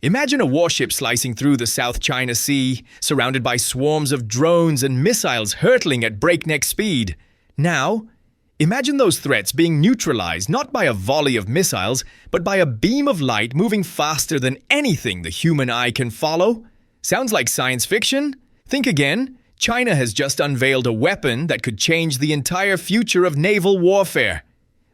Imagine a warship slicing through the South China Sea, surrounded by swarms of drones and missiles hurtling at breakneck speed. Now, imagine those threats being neutralized not by a volley of missiles, but by a beam of light moving faster than anything the human eye can follow. Sounds like science fiction? Think again. China has just unveiled a weapon that could change the entire future of naval warfare.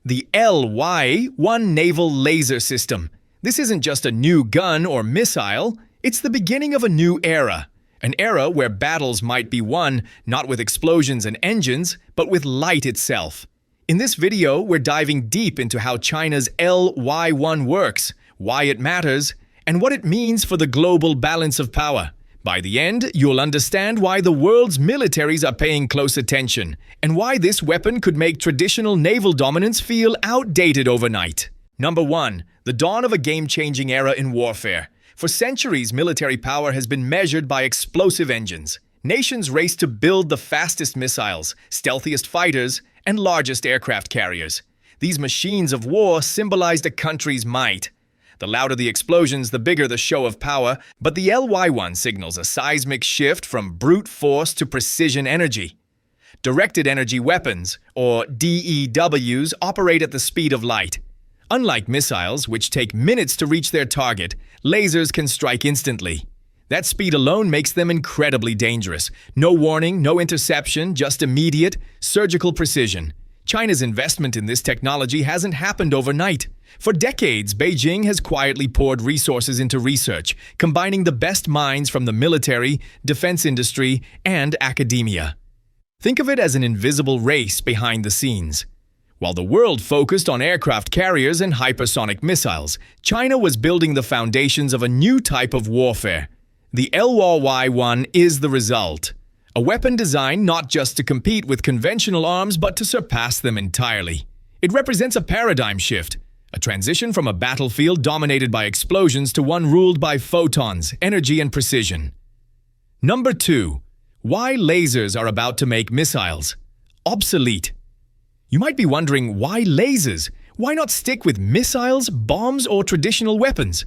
The LY-1 naval laser system. This isn't just a new gun or missile, it's the beginning of a new era. An era where battles might be won not with explosions and engines, but with light itself. In this video, we're diving deep into how China's LY-1 works, why it matters, and what it means for the global balance of power. By the end, you'll understand why the world's militaries are paying close attention, and why this weapon could make traditional naval dominance feel outdated overnight. Number 1. The dawn of a game-changing era in warfare. For centuries, military power has been measured by explosive engines. Nations race to build the fastest missiles, stealthiest fighters, and largest aircraft carriers. These machines of war symbolized a country's might. The louder the explosions, the bigger the show of power, but the LY-1 signals a seismic shift from brute force to precision energy. Directed energy weapons, or DEWs, operate at the speed of light. Unlike missiles, which take minutes to reach their target, lasers can strike instantly. That speed alone makes them incredibly dangerous. No warning, no interception, just immediate, surgical precision. China's investment in this technology hasn't happened overnight. For decades, Beijing has quietly poured resources into research, combining the best minds from the military, defense industry, and academia. Think of it as an invisible race behind the scenes. While the world focused on aircraft carriers and hypersonic missiles, China was building the foundations of a new type of warfare. The LY-1 is the result. A weapon designed not just to compete with conventional arms, but to surpass them entirely. It represents a paradigm shift, a transition from a battlefield dominated by explosions to one ruled by photons, energy, and precision. Number 2. Why lasers are about to make missiles obsolete. You might be wondering, why lasers? Why not stick with missiles, bombs, or traditional weapons?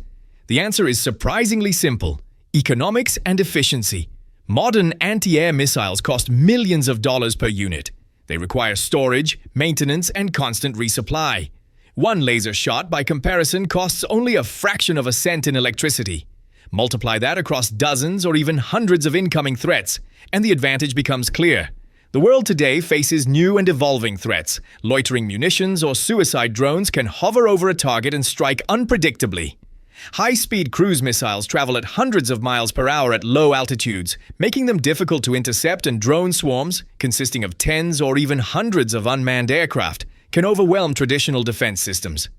The answer is surprisingly simple: economics and efficiency. Modern anti-air missiles cost millions of dollars per unit. They require storage, maintenance, and constant resupply. One laser shot, by comparison, costs only a fraction of a cent in electricity. Multiply that across dozens or even hundreds of incoming threats, and the advantage becomes clear. The world today faces new and evolving threats. Loitering munitions or suicide drones can hover over a target and strike unpredictably. High-speed cruise missiles travel at hundreds of miles per hour at low altitudes, making them difficult to intercept, and drone swarms, consisting of tens or even hundreds of unmanned aircraft, can overwhelm traditional defense systems.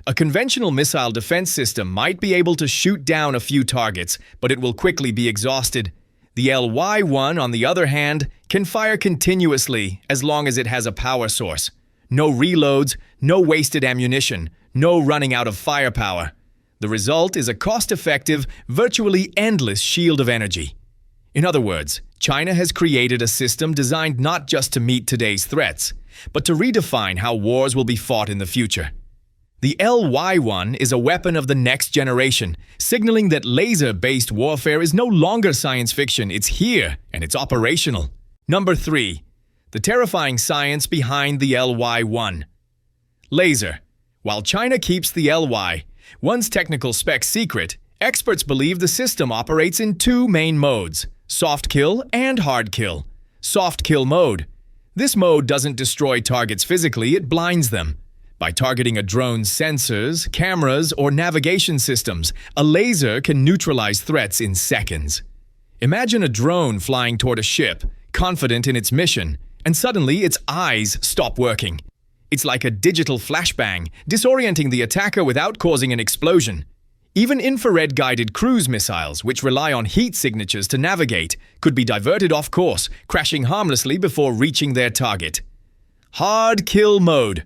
A conventional missile defense system might be able to shoot down a few targets, but it will quickly be exhausted. The LY-1, on the other hand, can fire continuously as long as it has a power source. No reloads, no wasted ammunition, no running out of firepower. The result is a cost-effective, virtually endless shield of energy. In other words, China has created a system designed not just to meet today's threats, but to redefine how wars will be fought in the future. The LY-1 is a weapon of the next generation, signaling that laser-based warfare is no longer science fiction. It's here, and it's operational. Number 3. The terrifying science behind the LY-1. Laser. While China keeps the LY-1's technical specs secret, experts believe the system operates in two main modes: soft kill and hard kill. Soft kill mode. This mode doesn't destroy targets physically, it blinds them. By targeting a drone's sensors, cameras, or navigation systems, a laser can neutralize threats in seconds. Imagine a drone flying toward a ship, confident in its mission, and suddenly its eyes stop working. It's like a digital flashbang, disorienting the attacker without causing an explosion. Even infrared-guided cruise missiles, which rely on heat signatures to navigate, could be diverted off course, crashing harmlessly before reaching their target. Hard kill mode.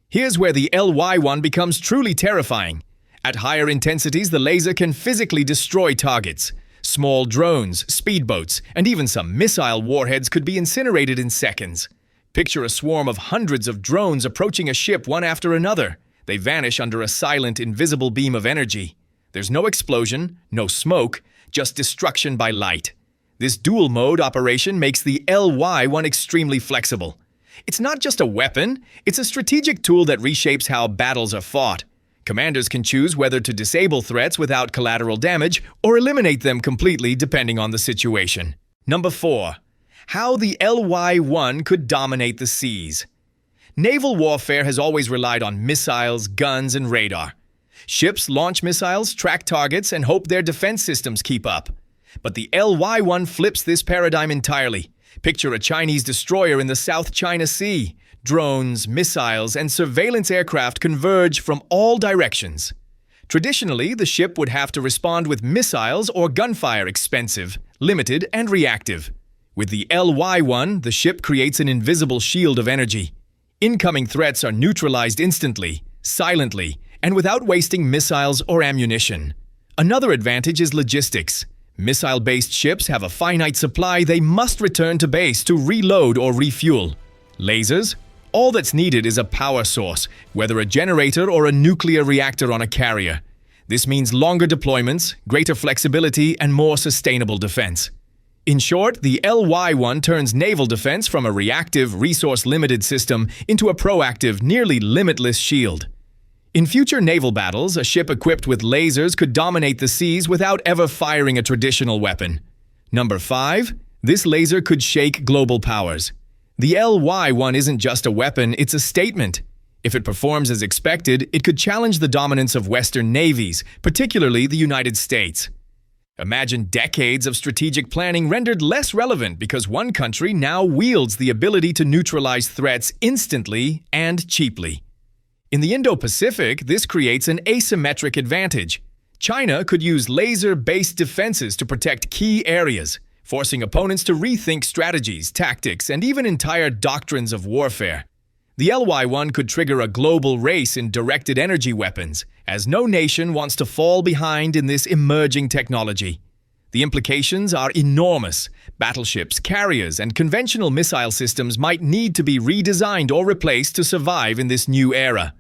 Here's where the LY-1 becomes truly terrifying. At higher intensities, the laser can physically destroy targets. Small drones, speedboats, and even some missile warheads could be incinerated in seconds. Picture a swarm of hundreds of drones approaching a ship one after another. They vanish under a silent, invisible beam of energy. There's no explosion, no smoke, just destruction by light. This dual-mode operation makes the LY-1 extremely flexible. It's not just a weapon, it's a strategic tool that reshapes how battles are fought. Commanders can choose whether to disable threats without collateral damage or eliminate them completely depending on the situation. Number 4. How the LY-1 could dominate the seas. Naval warfare has always relied on missiles, guns, and radar. Ships launch missiles, track targets, and hope their defense systems keep up. But the LY-1 flips this paradigm entirely. Picture a Chinese destroyer in the South China Sea. Drones, missiles, and surveillance aircraft converge from all directions. Traditionally, the ship would have to respond with missiles or gunfire, expensive, limited, and reactive. With the LY-1, the ship creates an invisible shield of energy. Incoming threats are neutralized instantly, silently, and without wasting missiles or ammunition. Another advantage is logistics. Missile-based ships have a finite supply they must return to base to reload or refuel. Lasers? All that's needed is a power source, whether a generator or a nuclear reactor on a carrier. This means longer deployments, greater flexibility, and more sustainable defense. In short, the LY-1 turns naval defense from a reactive, resource-limited system into a proactive, nearly limitless shield. In future naval battles, a ship equipped with lasers could dominate the seas without ever firing a traditional weapon. Number 5. This laser could shake global powers. The LY-1 isn't just a weapon, it's a statement. If it performs as expected, it could challenge the dominance of Western navies, particularly the United States. Imagine decades of strategic planning rendered less relevant because one country now wields the ability to neutralize threats instantly and cheaply. In the Indo-Pacific, this creates an asymmetric advantage. China could use laser-based defenses to protect key areas, forcing opponents to rethink strategies, tactics, and even entire doctrines of warfare. The LY-1 could trigger a global race in directed energy weapons, as no nation wants to fall behind in this emerging technology. The implications are enormous. Battleships, carriers, and conventional missile systems might need to be redesigned or replaced to survive in this new era.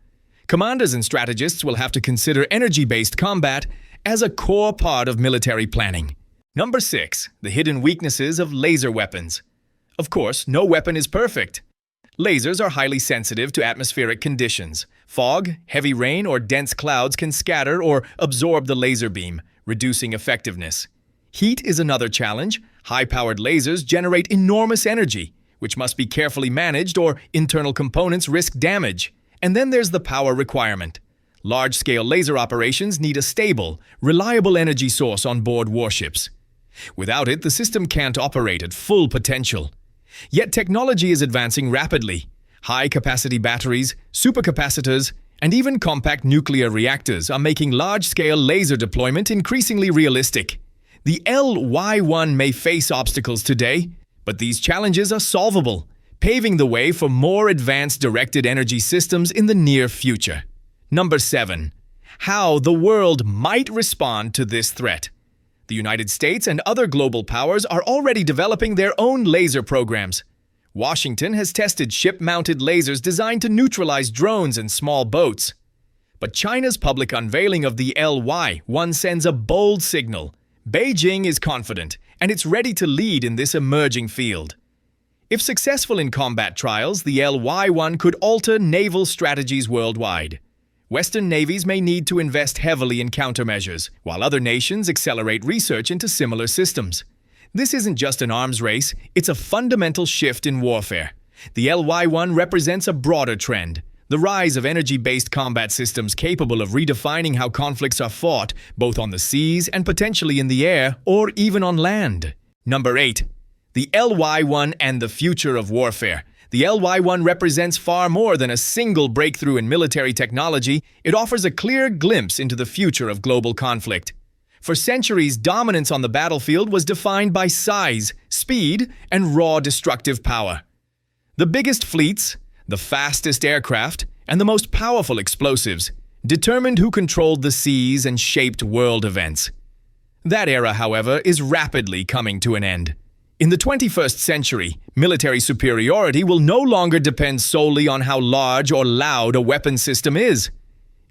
Commanders and strategists will have to consider energy-based combat as a core part of military planning. Number 6. The hidden weaknesses of laser weapons. Of course, no weapon is perfect. Lasers are highly sensitive to atmospheric conditions. Fog, heavy rain, or dense clouds can scatter or absorb the laser beam, reducing effectiveness. Heat is another challenge. High-powered lasers generate enormous energy, which must be carefully managed or internal components risk damage. And then there's the power requirement. Large-scale laser operations need a stable, reliable energy source on board warships. Without it, the system can't operate at full potential. Yet technology is advancing rapidly. High-capacity batteries, supercapacitors, and even compact nuclear reactors are making large-scale laser deployment increasingly realistic. The LY-1 may face obstacles today, but these challenges are solvable, paving the way for more advanced directed energy systems in the near future. Number 7. How the world might respond to this threat. The United States and other global powers are already developing their own laser programs. Washington has tested ship-mounted lasers designed to neutralize drones and small boats. But China's public unveiling of the LY-1 sends a bold signal. Beijing is confident, and it's ready to lead in this emerging field. If successful in combat trials, the LY-1 could alter naval strategies worldwide. Western navies may need to invest heavily in countermeasures, while other nations accelerate research into similar systems. This isn't just an arms race, it's a fundamental shift in warfare. The LY-1 represents a broader trend, the rise of energy-based combat systems capable of redefining how conflicts are fought, both on the seas and potentially in the air, or even on land. Number 8. The LY-1 and the future of warfare. The LY-1 represents far more than a single breakthrough in military technology. It offers a clear glimpse into the future of global conflict. For centuries, dominance on the battlefield was defined by size, speed, and raw destructive power. The biggest fleets, the fastest aircraft, and the most powerful explosives determined who controlled the seas and shaped world events. That era, however, is rapidly coming to an end. In the 21st century, military superiority will no longer depend solely on how large or loud a weapon system is.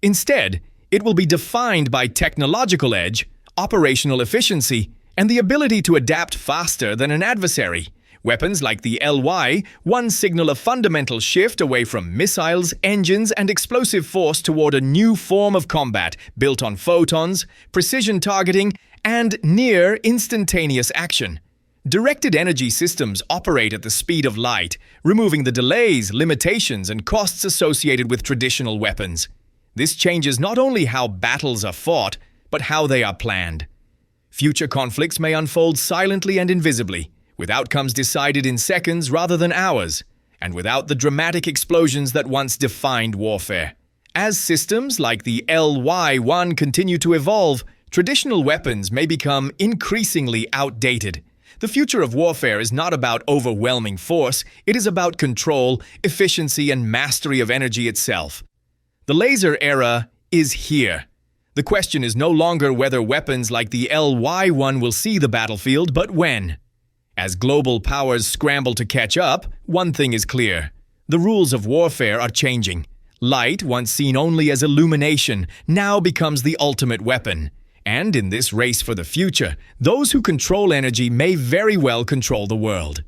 Instead, It will be defined by technological edge, operational efficiency, and the ability to adapt faster than an adversary. Weapons like the LY-1 signal a fundamental shift away from missiles, engines, and explosive force toward a new form of combat built on photons, precision targeting, and near instantaneous action. Directed energy systems operate at the speed of light, removing the delays, limitations, and costs associated with traditional weapons. This changes not only how battles are fought, but how they are planned. Future conflicts may unfold silently and invisibly, with outcomes decided in seconds rather than hours, and without the dramatic explosions that once defined warfare. As systems like the LY-1 continue to evolve, traditional weapons may become increasingly outdated. The future of warfare is not about overwhelming force, it is about control, efficiency, and mastery of energy itself. The laser era is here. The question is no longer whether weapons like the LY-1 will see the battlefield, but when. As global powers scramble to catch up, one thing is clear. The rules of warfare are changing. Light, once seen only as illumination, now becomes the ultimate weapon. And in this race for the future, those who control energy may very well control the world.